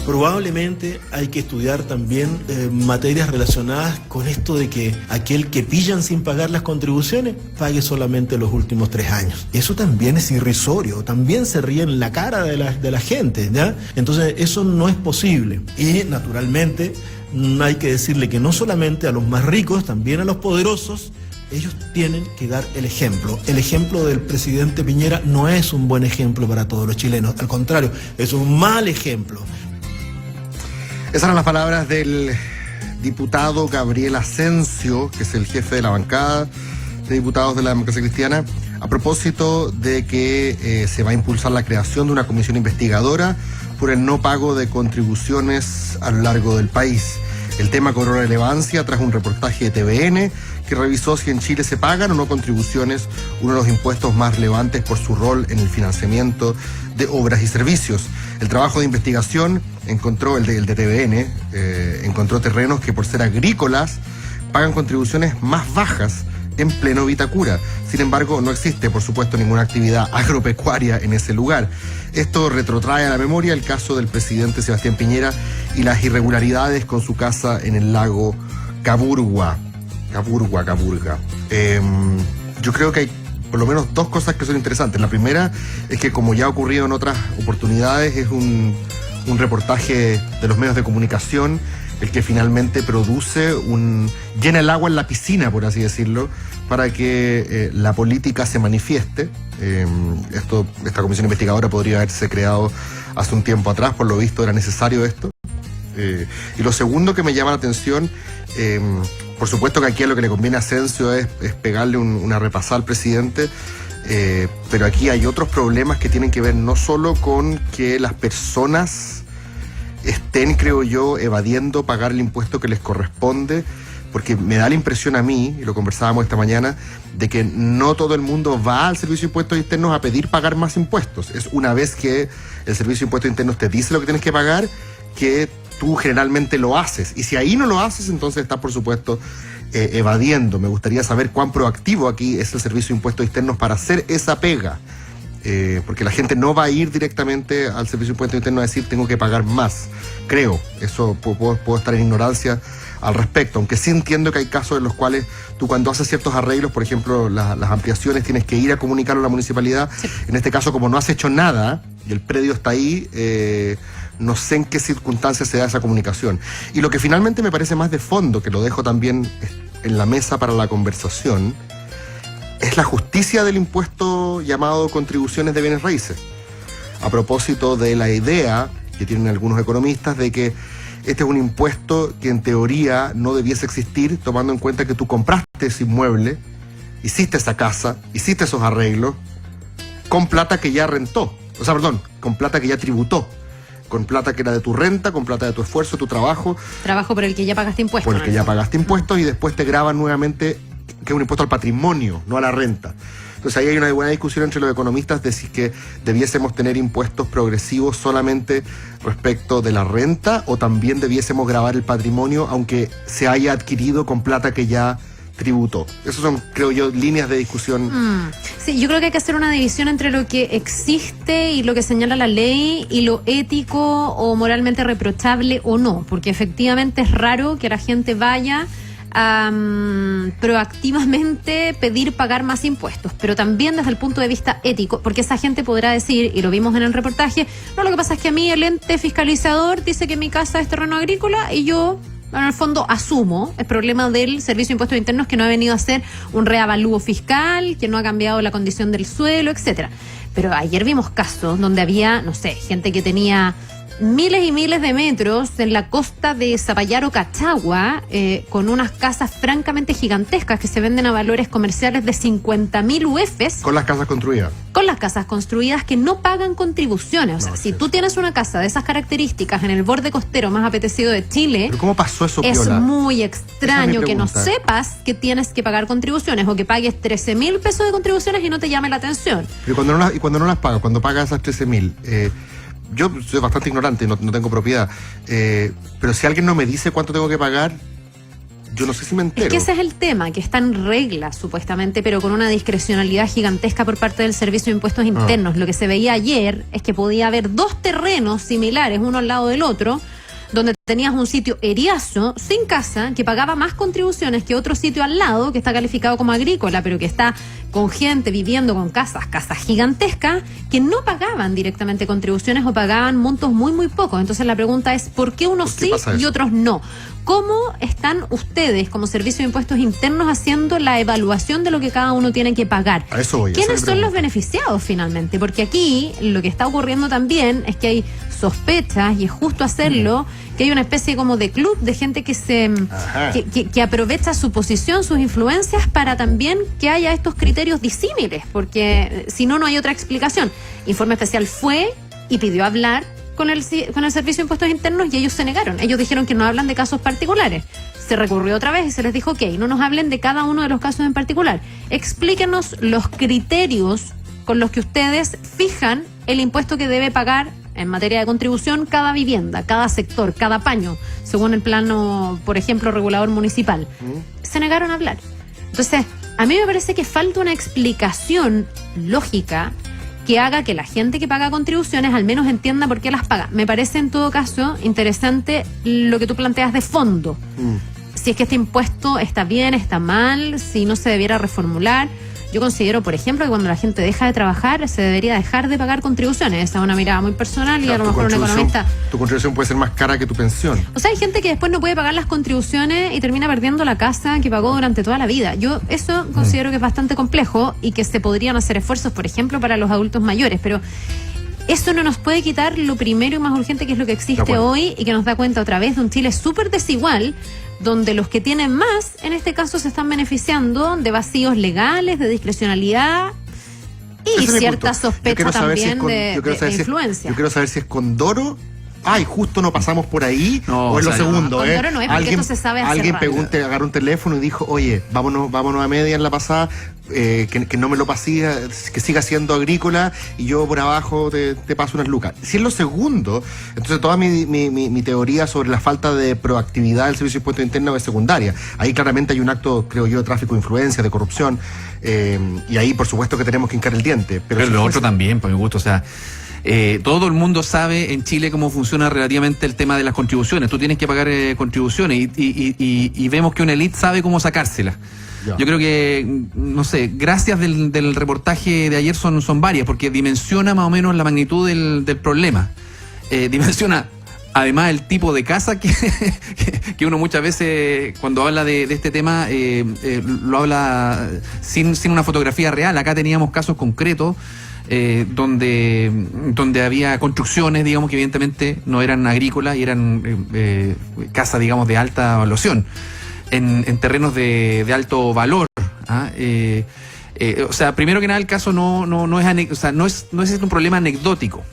Probablemente hay que estudiar también materias relacionadas con esto de que aquel que pillan sin pagar las contribuciones pague solamente los últimos 3 años. Eso también es irrisorio, también se ríe en la cara de la gente, ¿ya? Entonces eso no es posible. Y naturalmente hay que decirle que no solamente a los más ricos, también a los poderosos, ellos tienen que dar el ejemplo. El ejemplo del presidente Piñera no es un buen ejemplo para todos los chilenos, al contrario, es un mal ejemplo. Esas eran las palabras del diputado Gabriel Asensio, que es el jefe de la bancada de diputados de la Democracia Cristiana, a propósito de que se va a impulsar la creación de una comisión investigadora por el no pago de contribuciones a lo largo del país. El tema cobró relevancia tras un reportaje de TVN que revisó si en Chile se pagan o no contribuciones, uno de los impuestos más relevantes por su rol en el financiamiento de obras y servicios. El trabajo de investigación encontró, el de TVN, encontró terrenos que por ser agrícolas pagan contribuciones más bajas en pleno Vitacura. Sin embargo, no existe, por supuesto, ninguna actividad agropecuaria en ese lugar. Esto retrotrae a la memoria el caso del presidente Sebastián Piñera y las irregularidades con su casa en el lago Caburga. Yo creo que hay por lo menos 2 cosas que son interesantes. La primera es que, como ya ha ocurrido en otras oportunidades, es un reportaje de los medios de comunicación el que finalmente produce llena el agua en la piscina, por así decirlo, para que la política se manifieste. Esta comisión investigadora podría haberse creado hace un tiempo atrás, por lo visto era necesario esto. Y lo segundo que me llama la atención, por supuesto que aquí a lo que le conviene a Asensio es pegarle una repasada al presidente, pero aquí hay otros problemas que tienen que ver no solo con que las personas estén, creo yo, evadiendo pagar el impuesto que les corresponde, porque me da la impresión a mí, y lo conversábamos esta mañana, de que no todo el mundo va al Servicio de Impuestos Internos a pedir pagar más impuestos. Es una vez que el Servicio de Impuestos Internos te dice lo que tienes que pagar, que tú generalmente lo haces. Y si ahí no lo haces, entonces estás, por supuesto, evadiendo. Me gustaría saber cuán proactivo aquí es el Servicio de Impuestos Internos para hacer esa pega. Porque la gente no va a ir directamente al Servicio de Impuestos Internos a decir tengo que pagar más. Creo, eso puedo estar en ignorancia al respecto, aunque sí entiendo que hay casos en los cuales tú, cuando haces ciertos arreglos, por ejemplo las ampliaciones, tienes que ir a comunicarlo a la municipalidad. Sí. En este caso, como no has hecho nada y el predio está ahí, no sé en qué circunstancias se da esa comunicación. Y lo que finalmente me parece más de fondo, que lo dejo también en la mesa para la conversación, es la justicia del impuesto llamado contribuciones de bienes raíces. A propósito de la idea que tienen algunos economistas de que este es un impuesto que en teoría no debiese existir, tomando en cuenta que tú compraste ese inmueble, hiciste esa casa, hiciste esos arreglos, con plata que ya rentó. O sea, perdón, con plata que ya tributó. Con plata que era de tu renta, con plata de tu esfuerzo, tu trabajo. Trabajo por el que ya pagaste impuestos. Por el que ya pagaste impuestos y después te graban nuevamente, que es un impuesto al patrimonio, no a la renta. Entonces ahí hay una buena discusión entre los economistas de si que debiésemos tener impuestos progresivos solamente respecto de la renta o también debiésemos gravar el patrimonio aunque se haya adquirido con plata que ya tributó. Esas son, creo yo, líneas de discusión. Sí, yo creo que hay que hacer una división entre lo que existe y lo que señala la ley y lo ético o moralmente reprochable o no, porque efectivamente es raro que la gente vaya proactivamente pedir pagar más impuestos, pero también desde el punto de vista ético, porque esa gente podrá decir, y lo vimos en el reportaje, no, lo que pasa es que a mí el ente fiscalizador dice que mi casa es terreno agrícola y yo, en el fondo, asumo el problema del Servicio de Impuestos Internos, que no ha venido a hacer un reavalúo fiscal, que no ha cambiado la condición del suelo, etcétera. Pero ayer vimos casos donde había, no sé, gente que tenía miles y miles de metros en la costa de Zapallar o Cachagua, con unas casas francamente gigantescas que se venden a valores comerciales de 50.000 UFs. Con las casas construidas. Con las casas construidas que no pagan contribuciones. O sea, si tú tienes una casa de esas características en el borde costero más apetecido de Chile, ¿pero cómo pasó eso, es Piola? muy extraño que no sepas que tienes que pagar contribuciones o que pagues 13.000 pesos de contribuciones y no te llame la atención. Pero cuando no las pagas, cuando pagas esas 13.000, yo soy bastante ignorante, no tengo propiedad, pero si alguien no me dice cuánto tengo que pagar, Yo no sé si me entero. Es que ese es el tema, que está en regla, supuestamente, pero con una discrecionalidad gigantesca por parte del Servicio de Impuestos Internos. Lo que se veía ayer es que podía haber dos terrenos similares, uno al lado del otro, donde tenías un sitio eriazo, sin casa, que pagaba más contribuciones que otro sitio al lado, que está calificado como agrícola, pero que está con gente viviendo con casas gigantescas, que no pagaban directamente contribuciones o pagaban montos muy, muy pocos. Entonces la pregunta es, ¿por qué unos sí y otros no? ¿Cómo están ustedes, como Servicio de Impuestos Internos, haciendo la evaluación de lo que cada uno tiene que pagar? A eso voy. ¿Quiénes son los beneficiados finalmente? Porque aquí lo que está ocurriendo también es que hay sospechas, y es justo hacerlo, que hay una especie como de club de gente que que aprovecha su posición, sus influencias, para también que haya estos criterios disímiles, porque si no, no hay otra explicación. Informe Especial fue y pidió hablar con el Servicio de Impuestos Internos y ellos se negaron. Ellos dijeron que no hablan de casos particulares. Se recurrió otra vez y se les dijo, ok, no nos hablen de cada uno de los casos en particular. Explíquenos los criterios con los que ustedes fijan el impuesto que debe pagar en materia de contribución cada vivienda, cada sector, cada paño, según el plano, por ejemplo, regulador municipal. Se negaron a hablar. Entonces, a mí me parece que falta una explicación lógica que haga que la gente que paga contribuciones al menos entienda por qué las paga. Me parece en todo caso interesante lo que tú planteas de fondo. Si es que este impuesto está bien, está mal, si no se debiera reformular. Yo considero, por ejemplo, que cuando la gente deja de trabajar se debería dejar de pagar contribuciones. Esa es una mirada muy personal, y a lo mejor un economista... Tu contribución puede ser más cara que tu pensión. O sea, hay gente que después no puede pagar las contribuciones y termina perdiendo la casa que pagó durante toda la vida. Yo eso considero que es bastante complejo y que se podrían hacer esfuerzos, por ejemplo, para los adultos mayores, pero eso no nos puede quitar lo primero y más urgente, que es lo que existe hoy y que nos da cuenta otra vez de un Chile súper desigual, donde los que tienen más, en este caso, se están beneficiando de vacíos legales, de discrecionalidad y cierta sospecha también de influencia. Yo quiero saber si es Condoro. Ay, justo no pasamos por ahí, no, o es lo segundo, no, Condoro no es, porque esto se sabe hace alguien rato. agarró un teléfono y dijo, oye, vámonos a media en la pasada, que no me lo pasía, que siga siendo agrícola y yo por abajo te paso unas lucas. Si es lo segundo, entonces toda mi teoría sobre la falta de proactividad del Servicio de Impuestos Internos es secundaria. Ahí claramente hay un acto, creo yo, de tráfico de influencia, de corrupción, y ahí por supuesto que tenemos que hincar el diente. Pero lo otro también, por mi gusto, o sea... todo el mundo sabe en Chile cómo funciona relativamente el tema de las contribuciones. Tú tienes que pagar contribuciones y vemos que una élite sabe cómo sacárselas. Yo creo que, no sé, gracias del reportaje de ayer son varias, porque dimensiona más o menos la magnitud del problema. Dimensiona además el tipo de casa que uno muchas veces cuando habla de este tema lo habla sin una fotografía real. Acá teníamos casos concretos donde había construcciones, digamos, que evidentemente no eran agrícolas y eran casas, digamos, de alta evaluación, en terrenos de alto valor. O sea, primero que nada, el caso no es un problema anecdótico.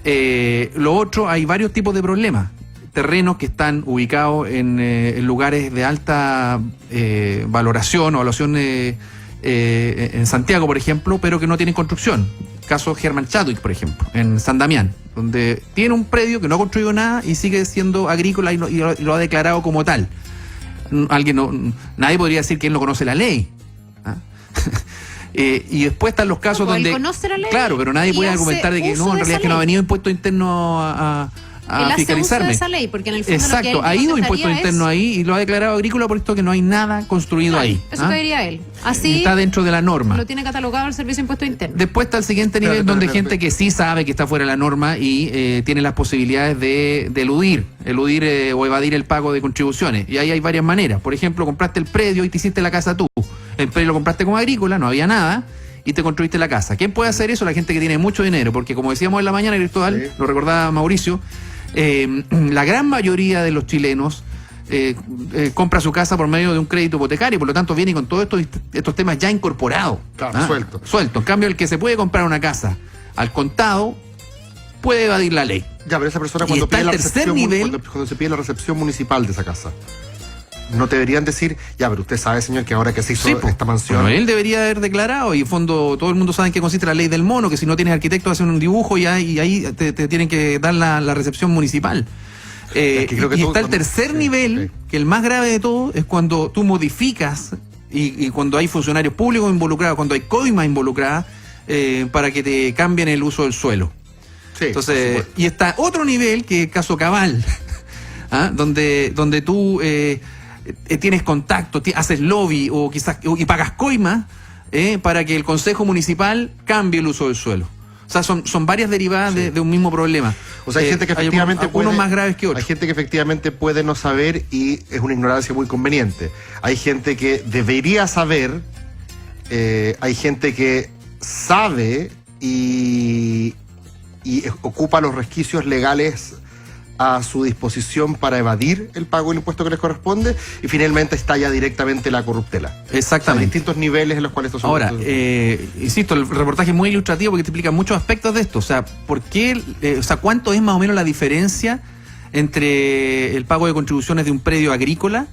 Lo otro, hay varios tipos de problemas. Terrenos que están ubicados en lugares de alta valoración o evaluación en Santiago, por ejemplo, pero que no tienen construcción. Caso Herman Chadwick, por ejemplo, en San Damián, donde tiene un predio que no ha construido nada y sigue siendo agrícola y lo ha declarado como tal. Nadie podría decir que él no conoce la ley. Y después están los casos donde... Él conoce la ley, claro, pero nadie puede argumentar de que no, en realidad es que no ha venido impuesto interno a fiscalizarme. Uso de esa ley, porque en el fondo exacto, ha ido impuesto interno ahí y lo ha declarado agrícola, por esto que no hay nada construido ahí. Eso caería él. Así está dentro de la norma. Lo tiene catalogado el Servicio de Impuestos Internos. Después está el siguiente nivel, donde hay gente que sí sabe que está fuera de la norma y tiene las posibilidades de eludir o evadir el pago de contribuciones. Y ahí hay varias maneras. Por ejemplo, compraste el predio y te hiciste la casa tú. El predio lo compraste como agrícola, no había nada, y te construiste la casa. ¿Quién puede hacer eso? La gente que tiene mucho dinero, porque como decíamos en la mañana, Cristóbal, lo recordaba Mauricio, la gran mayoría de los chilenos compra su casa por medio de un crédito hipotecario, por lo tanto viene con todos estos temas ya incorporados. Claro, suelto. En cambio, el que se puede comprar una casa al contado puede evadir la ley. Ya, pero esa persona cuando se pide la recepción municipal de esa casa, no te deberían decir, ya, pero usted sabe, señor, que ahora que se hizo esta mansión... Bueno, él debería haber declarado, y en fondo todo el mundo sabe en qué consiste la ley del mono, que si no tienes arquitecto hacen un dibujo y ahí te tienen que dar la recepción municipal. Es que creo que y tú- está el tercer sí, nivel, sí. que el más grave de todo es cuando tú modificas y cuando hay funcionarios públicos involucrados, cuando hay coimas involucradas, para que te cambien el uso del suelo. Sí, Entonces, por supuesto. y está otro nivel, que es caso cabal, ¿ah? donde tú tienes contacto, haces lobby o quizás y pagas coima para que el Consejo Municipal cambie el uso del suelo. O sea, son varias derivadas de un mismo problema. O sea, hay gente que hay efectivamente unos más graves que otros. Hay gente que efectivamente puede no saber y es una ignorancia muy conveniente. Hay gente que debería saber, hay gente que sabe y ocupa los resquicios legales a su disposición para evadir el pago del impuesto que les corresponde, y finalmente está ya directamente la corruptela. Exactamente. Hay distintos niveles en los cuales esto se Ahora, insisto, el reportaje es muy ilustrativo porque te explica muchos aspectos de esto. O sea, ¿por qué, cuánto es más o menos la diferencia entre el pago de contribuciones de un predio agrícola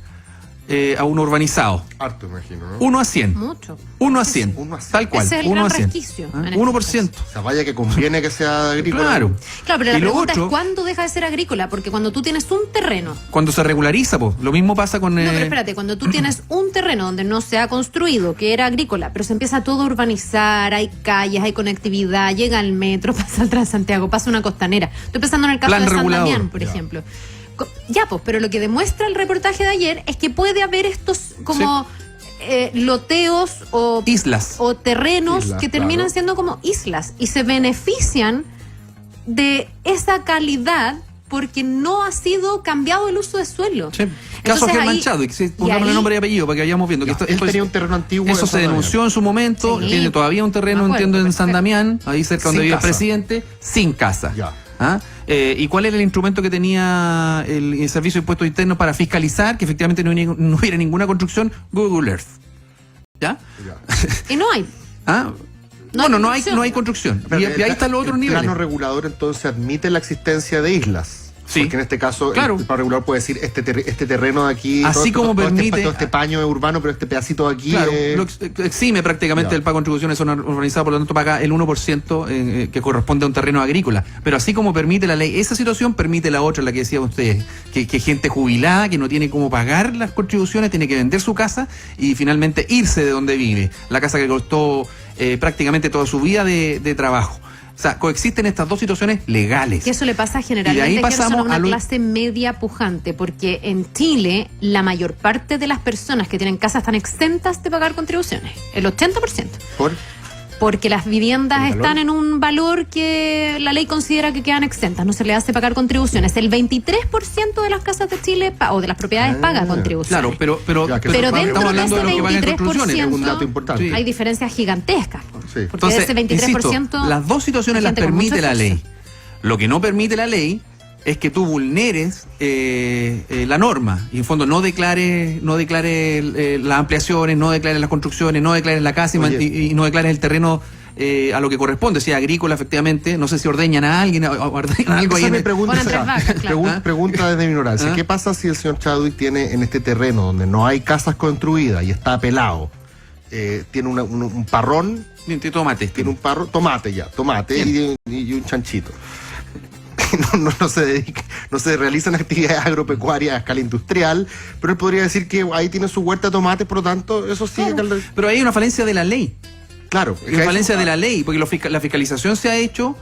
a uno urbanizado? harto, imagino, ¿no? 1 a 100. Mucho. 1 a 100. 1 a 100. Tal cual. Ese es el 1 a gran 100. resquicio ¿Ah? en este 1%. O sea, vaya que conviene que sea agrícola. Claro. Claro, pero Y la lo pregunta otro, es ¿cuándo deja de ser agrícola? Porque cuando tú tienes un terreno, cuando se regulariza, pues, lo mismo pasa con... no, pero espérate, cuando tú tienes un terreno donde no se ha construido, que era agrícola, pero se empieza todo a urbanizar, hay calles, hay conectividad, llega el metro, pasa el Transantiago, pasa una costanera. Estoy pensando en el caso Plan de San regulador. Damián, por ejemplo. Ya, pues, pero lo que demuestra el reportaje de ayer es que puede haber estos como loteos o Islas. o terrenos Islas, que terminan claro. siendo como islas y se benefician de esa calidad porque no ha sido cambiado el uso de suelo. Sí. Caso Entonces, Germán ahí- Chadwick, sí, y pongámosle ahí- nombre y apellido para que vayamos viendo. Ya, que él tenía un terreno antiguo. Eso en se San Damián. denunció en su momento, Sí. tiene todavía un terreno, Me acuerdo, entiendo, en San perfecto. Damián, ahí cerca donde Sin vive el casa. presidente, sin casa. Ya. ¿Ah? ¿Y cuál era el instrumento que tenía el Servicio de Impuestos Internos para fiscalizar que efectivamente no hubiera ninguna construcción? Google Earth. ¿Ya? Ya. Y no hay. ¿Ah? No hay Bueno, construcción. no hay construcción. Pero Y ahí están los otros el niveles. plano regulador entonces admite la existencia de islas. Sí. Porque en este caso Claro. el plano regulador puede decir este terreno de aquí, Así como permite- todo este paño es urbano, pero este pedacito de aquí Claro, es... lo exime prácticamente Ya. el pago de contribuciones zona urbanizada, por lo tanto paga el 1% que corresponde a un terreno agrícola. Pero así como permite la ley esa situación, permite la otra, la que decían ustedes, que gente jubilada que no tiene cómo pagar las contribuciones, tiene que vender su casa y finalmente irse de donde vive, la casa que costó prácticamente toda su vida de trabajo. O sea, coexisten estas dos situaciones legales. Que eso le pasa Y generalmente de ahí Gerson, pasamos a una a lo- clase media pujante, porque en Chile la mayor parte de las personas que tienen casas están exentas de pagar contribuciones, el 80%. ¿Por? Porque las viviendas ¿El valor? están en un valor que la ley considera que quedan exentas, no se le hace pagar contribuciones. El 23% de las casas de Chile o de las propiedades paga contribuciones. Claro, pero Ya, que Pero estamos dentro de hablando ese de lo que van en construcciones. 23%, un dato importante. Sí. hay diferencias gigantescas. Sí. Porque de ese 23%... insisto, las dos situaciones hay las gente con mucho permite la ley. esfuerzo. Lo que no permite la ley es que tú vulneres la norma y en fondo no declares las ampliaciones, no declares las construcciones, no declares la casa Oye. y no declares el terreno a lo que corresponde, si es agrícola efectivamente, no sé si ordeñan a alguien o ordeñan algo ahí Esa en me el- pregunta, Ponen tres vacas, claro. ¿Ah? pregunta desde mi ignorancia. ¿Ah? ¿Qué pasa si el señor Chadwick tiene en este terreno donde no hay casas construidas y está pelado, tiene un parrón, Tiene tomate. tiene un tomate y un chanchito? No se realizan actividades agropecuarias a escala industrial, pero él podría decir que ahí tiene su huerta de tomates, por lo tanto, eso sí. Pero hay una falencia de la ley. Claro. Hay una falencia de la ley, porque la fiscalización se ha hecho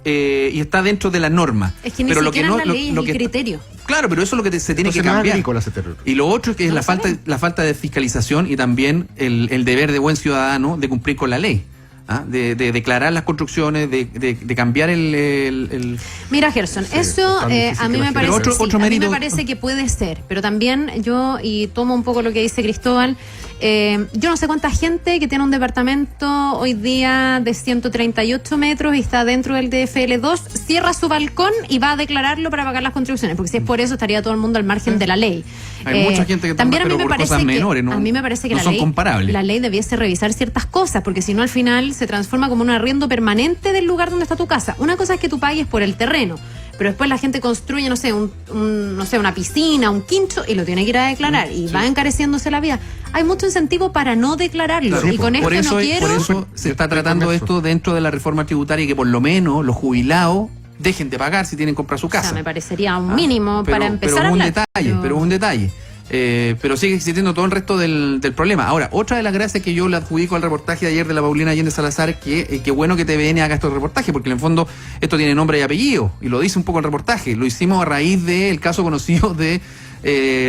y está dentro de la norma. Es que ni pero siquiera lo en la ley es lo el que criterio. Claro, pero eso es lo que se tiene Entonces que no es cambiar. agrícola ese terreno. Y lo otro es que es No la lo falta, sabemos. la falta de fiscalización y también el deber de buen ciudadano de cumplir con la ley. ¿Ah? De declarar las construcciones, de cambiar el Mira, Gerson, Sí, eso tan difícil a mí que la me gente- parece, Pero otro a mí me mérito- parece que puede ser, pero también yo, y tomo un poco lo que dice Cristóbal, yo no sé cuánta gente que tiene un departamento hoy día de 138 metros y está dentro del DFL2, cierra su balcón y va a declararlo para pagar las contribuciones, porque si es por eso estaría todo el mundo al margen de la ley. Hay mucha gente que también toma, a mí pero me por parece cosas que, menores, ¿no? a mí me parece que No la son ley, comparables. la ley debiese revisar ciertas cosas, porque si no al final se transforma como un arriendo permanente del lugar donde está tu casa. Una cosa es que tú pagues por el terreno, pero después la gente construye, no sé, una piscina, un quincho y lo tiene que ir a declarar y va encareciéndose la vida. Hay mucho incentivo para no declararlo Claro, y con esto por eso no quiero... por eso se está tratando esto dentro de la reforma tributaria, que por lo menos los jubilados dejen de pagar si tienen que comprar su casa. O sea, me parecería un mínimo para empezar pero a un hablar. detalle. Pero sigue existiendo todo el resto del problema. Ahora, otra de las gracias que yo le adjudico al reportaje de ayer de la Paulina Allende Salazar, que bueno que TVN haga estos reportajes, porque en el fondo esto tiene nombre y apellido, y lo dice un poco el reportaje. Lo hicimos a raíz del caso conocido de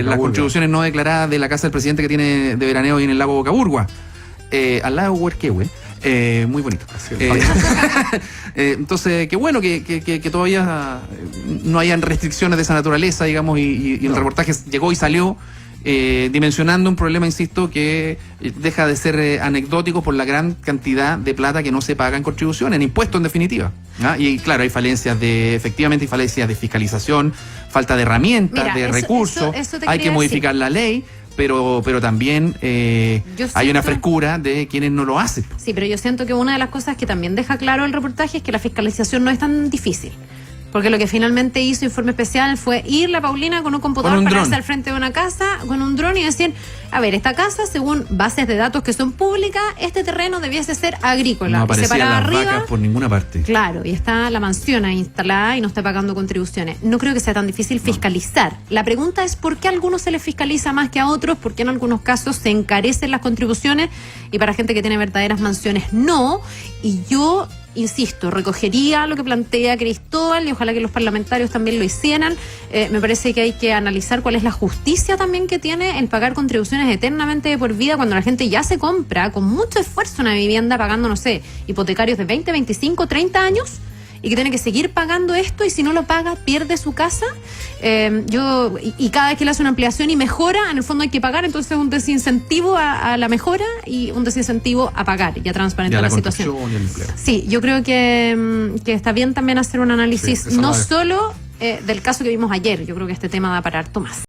las contribuciones no declaradas de la casa del presidente que tiene de veraneo ahí en el lago Bocaburgua, al lado de Huerquehue. Muy bonito. Entonces, qué bueno que todavía no hayan restricciones de esa naturaleza, digamos, y el reportaje llegó y salió dimensionando un problema, insisto, que deja de ser anecdótico por la gran cantidad de plata que no se paga en contribuciones, en impuestos en definitiva. Y claro, efectivamente hay falencias de fiscalización, falta de herramientas, recursos, hay que modificar la ley. Pero también hay una frescura de quienes no lo hacen. Sí, pero yo siento que una de las cosas que también deja claro el reportaje es que la fiscalización no es tan difícil. Porque lo que finalmente hizo Informe Especial fue ir la Paulina con un computador, pararse al frente de una casa con un dron y decir, a ver, esta casa, según bases de datos que son públicas, este terreno debiese ser agrícola. No aparecían las arriba, vacas por ninguna parte. Claro, y está la mansión ahí instalada y no está pagando contribuciones. No creo que sea tan difícil fiscalizar. La pregunta es por qué a algunos se les fiscaliza más que a otros, por qué en algunos casos se encarecen las contribuciones y para gente que tiene verdaderas mansiones no. Y yo insisto, recogería lo que plantea Cristóbal y ojalá que los parlamentarios también lo hicieran. Me parece que hay que analizar cuál es la justicia también que tiene el pagar contribuciones eternamente de por vida cuando la gente ya se compra con mucho esfuerzo una vivienda pagando, no sé, hipotecarios de 20, 25, 30 años y que tiene que seguir pagando esto y si no lo paga pierde su casa. Y cada vez que le hace una ampliación y mejora, en el fondo hay que pagar, entonces un desincentivo a la mejora y un desincentivo a pagar y a transparentar la situación. Y el empleo. Sí, yo creo que está bien también hacer un análisis no solo del caso que vimos ayer, yo creo que este tema da para harto más.